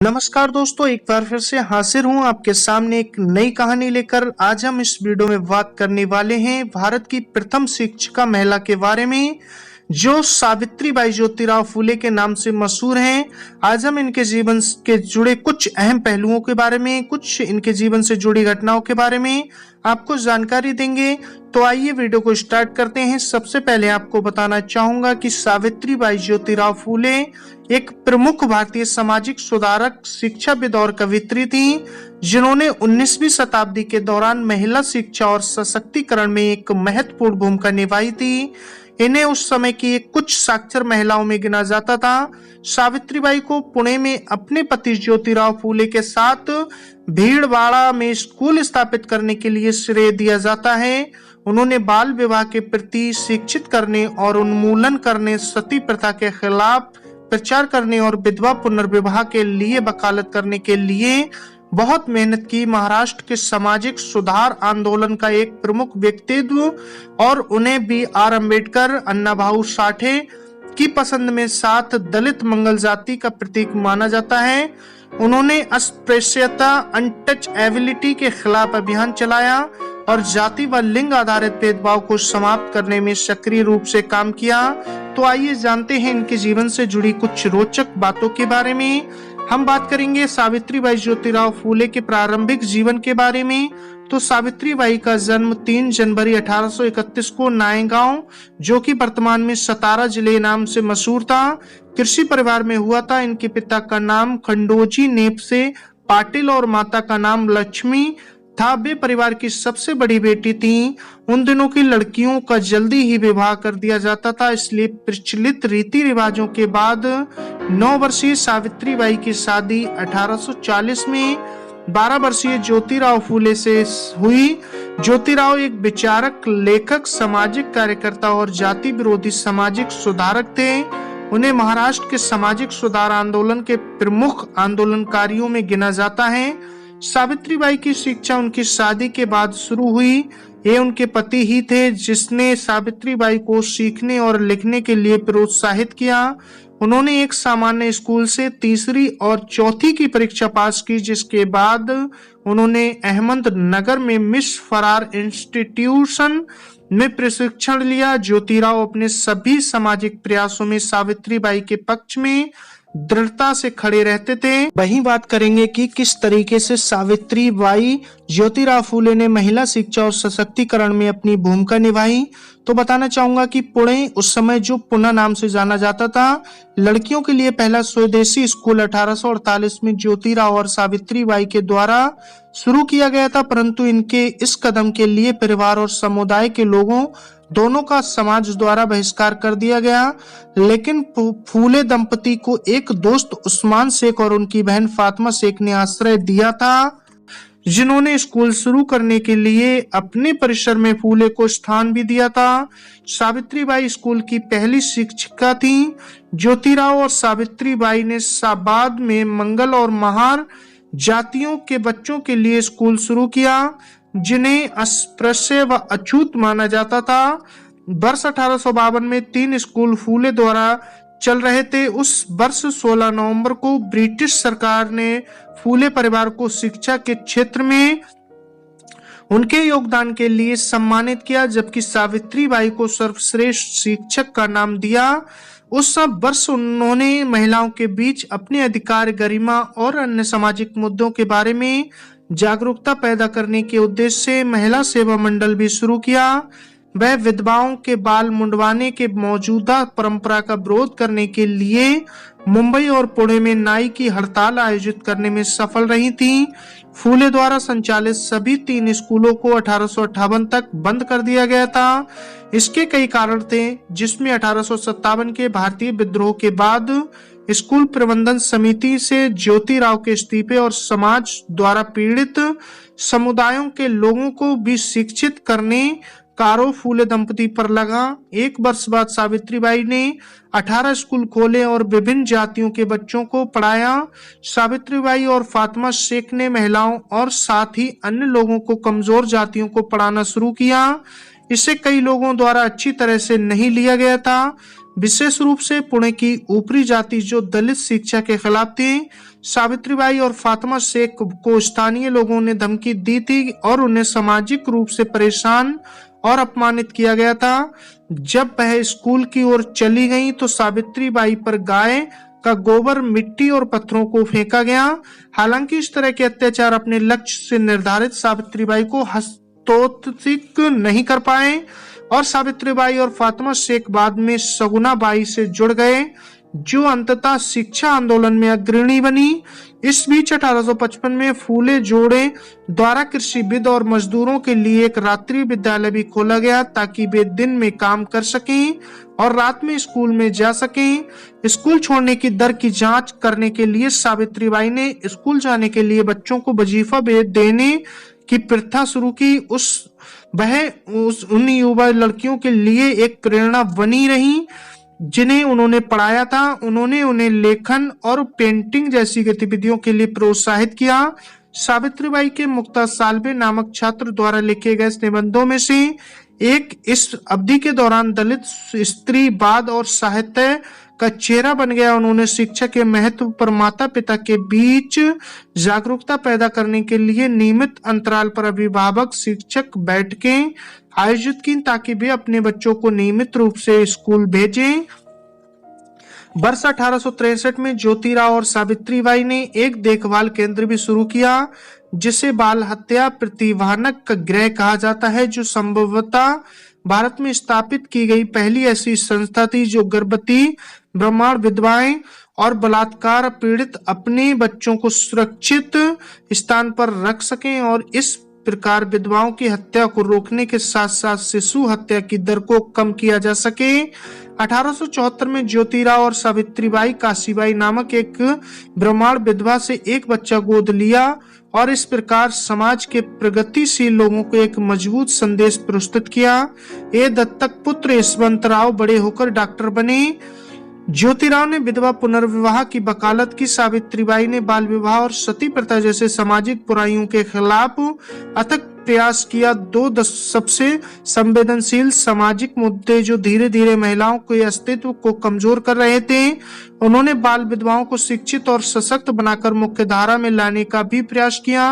नमस्कार दोस्तों, एक बार फिर से हाजिर हूं आपके सामने एक नई कहानी लेकर। आज हम इस वीडियो में बात करने वाले हैं भारत की प्रथम शिक्षिका महिला के बारे में, जो सावित्रीबाई ज्योतिराव फूले के नाम से मशहूर हैं। आज हम इनके जीवन के जुड़े कुछ अहम पहलुओं के बारे में, कुछ इनके जीवन से जुड़ी घटनाओं के बारे में आपको जानकारी देंगे। तो आइए वीडियो को स्टार्ट करते हैं। सबसे पहले आपको बताना चाहूंगा कि सावित्रीबाई ज्योतिराव फूले एक प्रमुख भारतीय सामाजिक सुधारक, शिक्षाविद और कवियत्री थी, जिन्होंने 19वीं शताब्दी के दौरान महिला शिक्षा और सशक्तिकरण में एक महत्वपूर्ण भूमिका निभाई थी। इन्हें उस समय की कुछ साक्षर महिलाओं में गिना जाता था। सावित्रीबाई को पुणे में अपने पति ज्योतिराव फूले के साथ भीलवाड़ा में स्कूल स्थापित करने के लिए श्रेय दिया जाता है। उन्होंने बाल विवाह के प्रति शिक्षित करने और उन्मूलन करने, सती प्रथा के खिलाफ प्रचार करने और विधवा पुनर्विवाह के लिए वकालत करने के लिए बहुत मेहनत की। महाराष्ट्र के सामाजिक सुधार आंदोलन का एक प्रमुख व्यक्तित्व और उन्हें B.R. अम्बेडकर, अन्ना भाऊ साठे की पसंद में साथ दलित मंगल जाति का प्रतीक माना जाता है। उन्होंने अस्पृश्यता, अनटचएबिलिटी के खिलाफ अभियान चलाया और जाति व लिंग आधारित भेदभाव को समाप्त करने में सक्रिय रूप से काम किया। तो आइए जानते हैं इनके जीवन से जुड़ी कुछ रोचक बातों के बारे में। हम बात करेंगे सावित्रीबाई ज्योतिराव फूले के प्रारंभिक जीवन के बारे में। तो सावित्रीबाई का जन्म 3 जनवरी 1831 को नायगांव, जो कि वर्तमान में सतारा जिले नाम से मशहूर था, कृषि परिवार में हुआ था। इनके पिता का नाम खंडोजी नेपसे पाटिल और माता का नाम लक्ष्मी था। वे परिवार की सबसे बड़ी बेटी थी। उन दिनों की लड़कियों का जल्दी ही विवाह कर दिया जाता था, इसलिए प्रचलित रीति रिवाजों के बाद 9 वर्षीय सावित्रीबाई की शादी 1840 में 12 वर्षीय ज्योतिराव फूले से हुई। ज्योतिराव एक विचारक, लेखक, सामाजिक कार्यकर्ता और जाति विरोधी सामाजिक सुधारक थे। उन्हें महाराष्ट्र के सामाजिक सुधार आंदोलन के प्रमुख आंदोलनकारियों में गिना जाता है। सावित्रीबाई की शिक्षा उनकी शादी के बाद शुरू हुई। ये उनके पति ही थे जिसने सावित्रीबाई को सीखने और लिखने के लिए प्रोत्साहित किया। उन्होंने एक सामान्य स्कूल से तीसरी और चौथी की परीक्षा पास की, जिसके बाद उन्होंने अहमदनगर में मिस फरार इंस्टीट्यूशन में प्रशिक्षण लिया। ज्योतिराव अपने सभी सामाजिक प्रयासों में सावित्रीबाई के पक्ष में दृढ़ता से खड़े रहते थे। वहीं बात करेंगे कि किस तरीके से सावित्रीबाई ज्योतिराव फूले ने महिला शिक्षा और सशक्तिकरण में अपनी भूमिका निभाई। तो बताना चाहूंगा कि पुणे, उस समय जो पुणे नाम से जाना जाता था, लड़कियों के लिए पहला स्वदेशी स्कूल 1848 में ज्योतिराव और सावित्रीबाई के द्वारा शुरू किया गया था, परंतु इनके इस कदम के लिए परिवार और समुदाय के लोगों दोनों का समाज द्वारा बहिष्कार कर दिया गया। लेकिन फूले दंपति को एक दोस्त उस्मान शेख और उनकी बहन फातिमा शेख ने आश्रय दिया था, जिन्होंने स्कूल शुरू करने के लिए अपने परिसर में फूले को स्थान भी दिया था। सावित्रीबाई स्कूल की पहली शिक्षिका थी। ज्योतिराव और सावित्रीबाई ने बाद में मंगल और महार जातियों के बच्चों के लिए स्कूल शुरू किया, जिन्हें अस्पृश्य व अछूत माना जाता था। वर्ष 1852 में 3 स्कूल फूले द्वारा चल रहे थे। उस वर्ष 16 नवंबर को ब्रिटिश सरकार ने फूले परिवार को शिक्षा के क्षेत्र में उनके योगदान के लिए सम्मानित किया, जबकि सावित्रीबाई को सर्वश्रेष्ठ शिक्षक का नाम दिया। उस सब वर्ष उन्होंने महिलाओं के बीच अपने अधिकार, गरिमा और अन्य सामाजिक मुद्दों के बारे में जागरूकता पैदा करने के उद्देश्य से महिला सेवा मंडल भी शुरू किया। वह विधवाओं के बाल मुंडवाने के मौजूदा परंपरा का विरोध करने के लिए मुंबई और पुणे में नाई की हड़ताल आयोजित करने में सफल रही थी। फूले द्वारा संचालित सभी 3 स्कूलों को 1858 तक बंद कर दिया गया था। इसके कई कारण थे, जिसमें 1857 के भारतीय विद्रोह के बाद स्कूल प्रबंधन समिति से ज्योतिराव के इस्तीफे और समाज द्वारा पीड़ित समुदायों के लोगों को भी शिक्षित करने का आरोप फूले दंपति पर लगा। 1 वर्ष बाद सावित्रीबाई ने 18 स्कूल खोले और विभिन्न जातियों के बच्चों को पढ़ाया। सावित्रीबाई और फातिमा शेख ने महिलाओं और साथ ही अन्य लोगों को, कमजोर जातियों को पढ़ाना शुरू किया। इसे कई लोगों द्वारा अच्छी तरह से नहीं लिया गया था। विशेष रूप से पुणे की ऊपरी जाति जो दलित शिक्षा के खिलाफ थी। सावित्रीबाई और फातिमा शेख को स्थानीय लोगों ने धमकी दी थी और उन्हें सामाजिक रूप से परेशान और अपमानित किया गया था। जब वह स्कूल की ओर चली गईं तो सावित्रीबाई पर गाय का गोबर, मिट्टी और पत्थरों को फेंका गया। हालांकि इस तरह के अत्याचार अपने लक्ष्य से निर्धारित सावित्रीबाई को हस्तोत्सिक नहीं कर पाए और सावित्रीबाई और फातिमा शेख बाद में सगुनाबाई से जुड़ गए, जो अंततः शिक्षा आंदोलन में अग्रणी बनी। इस बीच 1855 में फूले जोड़े द्वारा कृषिविद और मजदूरों के लिए एक रात्रि विद्यालय भी खोला गया ताकि वे दिन में काम कर सकें और रात में स्कूल में जा सकें। स्कूल छोड़ने की दर की जांच करने के लिए सावित्रीबाई ने स्कूल जाने के लिए बच्चों को वजीफा देने की प्रथा शुरू की। उन युवा लड़कियों के लिए एक प्रेरणा बनी रही जिन्हें उन्होंने पढ़ाया था। उन्होंने उन्हें लेखन और पेंटिंग जैसी गतिविधियों के लिए प्रोत्साहित किया। सावित्रीबाई के मुक्ता साल्वे नामक छात्र द्वारा लिखे गए निबंधों में से एक इस अवधि के दौरान दलित स्त्रीवाद और साहित्य का चेहरा बन गया। उन्होंने शिक्षा के महत्व पर माता पिता के बीच जागरूकता पैदा करने के लिए नियमित अंतराल पर अभिभावक शिक्षक बैठकें आयोजित की ताकि वे अपने बच्चों को नियमित रूप से स्कूल भेजें। वर्ष 1863 में ज्योतिराव और सावित्रीबाई ने एक देखभाल केंद्र भी शुरू किया जिसे बाल हत्या प्रतिवाहनक गृह कहा जाता है, जो संभवतः भारत में स्थापित की गई पहली ऐसी संस्था थी जो गर्भवती, ब्राह्मण विधवाएं और बलात्कार पीड़ित अपने बच्चों को सुरक्षित स्थान पर रख सकें और इस प्रकार विधवाओं की हत्या को रोकने के साथ साथ शिशु हत्या की दर को कम किया जा सके। 1874 में ज्योतिराव और सावित्रीबाई काशीबाई नामक एक ब्राह्मण विधवा से एक बच्चा गोद लिया और इस प्रकार समाज के प्रगतिशील लोगों को एक मजबूत संदेश प्रस्तुत किया। ये दत्तक पुत्र यशवंतराव बड़े होकर डॉक्टर बने। ज्योतिराव ने विधवा पुनर्विवाह की वकालत की। सावित्रीबाई ने बाल विवाह और सती प्रथा जैसे सामाजिक बुराइयों के खिलाफ अथक प्रयास किया। दो सबसे संवेदनशील सामाजिक मुद्दे जो धीरे धीरे महिलाओं के अस्तित्व को कमजोर कर रहे थे। उन्होंने बाल विधवाओं को शिक्षित और सशक्त बनाकर मुख्य धारा में लाने का भी प्रयास किया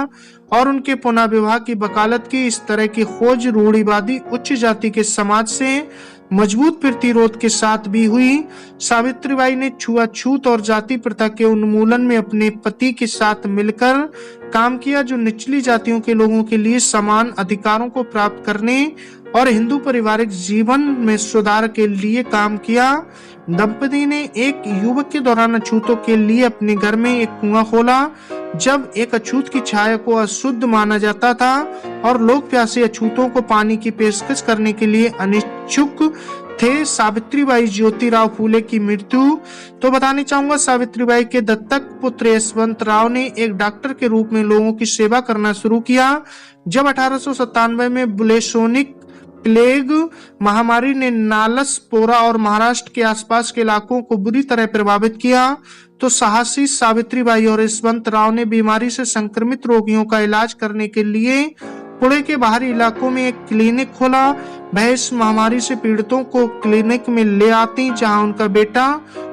और उनके पुनः विवाह की वकालत की। इस तरह की खोज रूढ़िवादी उच्च जाति के समाज से मजबूत प्रतिरोध के साथ भी हुई। सावित्रीबाई ने छुआछूत और जाति प्रथा के उन्मूलन में अपने पति के साथ मिलकर काम किया, जो निचली जातियों के लोगों के लिए समान अधिकारों को प्राप्त करने और हिंदू पारिवारिक जीवन में सुधार के लिए काम किया। दंपति ने एक युवक के दौरान अछूतों के लिए अपने घर में एक कुआं खोला। जब एक अछूत की छाया को अशुद्ध माना जाता था और लोग प्यासे अछूतों को पानी की पेशकश करने के लिए अनिच्छुक थे। सावित्रीबाई ज्योतिराव फूले की मृत्यु। तो बताना चाहूंगा, सावित्रीबाई के दत्तक पुत्र यशवंतराव ने एक डॉक्टर के रूप में लोगों की सेवा करना शुरू किया। जब 1897 में बुलेशोनिक प्लेग महामारी ने नालसपोरा और महाराष्ट्र के आसपास के इलाकों को बुरी तरह प्रभावित किया तो साहसी सावित्रीबाई और यशवंतराव ने बीमारी से संक्रमित रोगियों का इलाज करने के लिए पुणे के बाहरी इलाकों में एक क्लिनिक खोला। वह इस महामारी से पीड़ितों को क्लिनिक में ले आती जहां उनका बेटा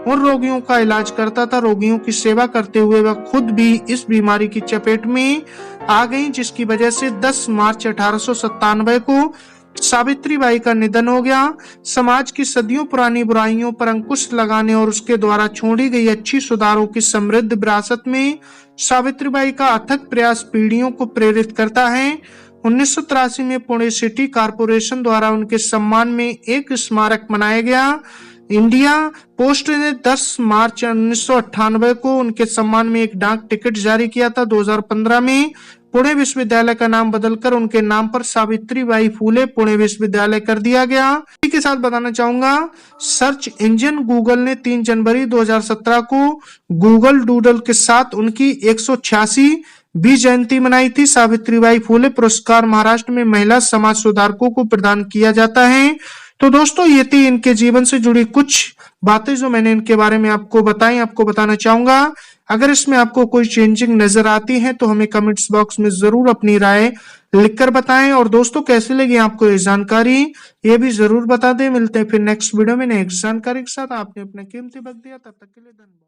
उन रोगियों का इलाज करता था। रोगियों की सेवा करते हुए वह खुद भी इस बीमारी की चपेट में आ गई, जिसकी वजह से 10 मार्च 1897 को सावित्रीबाई का निधन हो गया। समाज की सदियों पुरानी बुराइयों पर अंकुश लगाने और उसके द्वारा छोड़ी गई अच्छी सुधारों की समृद्ध विरासत में सावित्रीबाई का अथक प्रयास पीढ़ियों को प्रेरित करता है। 1983 में पुणे सिटी कॉरपोरेशन द्वारा उनके सम्मान में एक स्मारक बनाया गया। इंडिया पोस्ट ने 10 मार्च 1998 को उनके सम्मान में एक डाक टिकट जारी किया था। 2015 में पुणे विश्वविद्यालय का नाम बदलकर उनके नाम पर सावित्रीबाई फूले पुणे विश्वविद्यालय कर दिया गया। इसी के साथ बताना चाहूंगा, सर्च इंजन गूगल ने 3 जनवरी 2017 को गूगल डूडल के साथ उनकी 186वीं जयंती मनाई थी। सावित्रीबाई फूले पुरस्कार महाराष्ट्र में महिला समाज सुधारकों को प्रदान किया जाता है। तो दोस्तों, ये थी इनके जीवन से जुड़ी कुछ बातें जो मैंने इनके बारे में आपको बताई, आपको बताना चाहूंगा। अगर इसमें आपको कोई चेंजिंग नजर आती है तो हमें कमेंट्स बॉक्स में जरूर अपनी राय लिखकर बताएं। और दोस्तों, कैसी लगी आपको ये जानकारी, ये भी जरूर बता दें। मिलते हैं फिर नेक्स्ट वीडियो में नेक्स्ट जानकारी के साथ। आपने अपना कीमती वक्त दिया, तब तक के लिए धन्यवाद।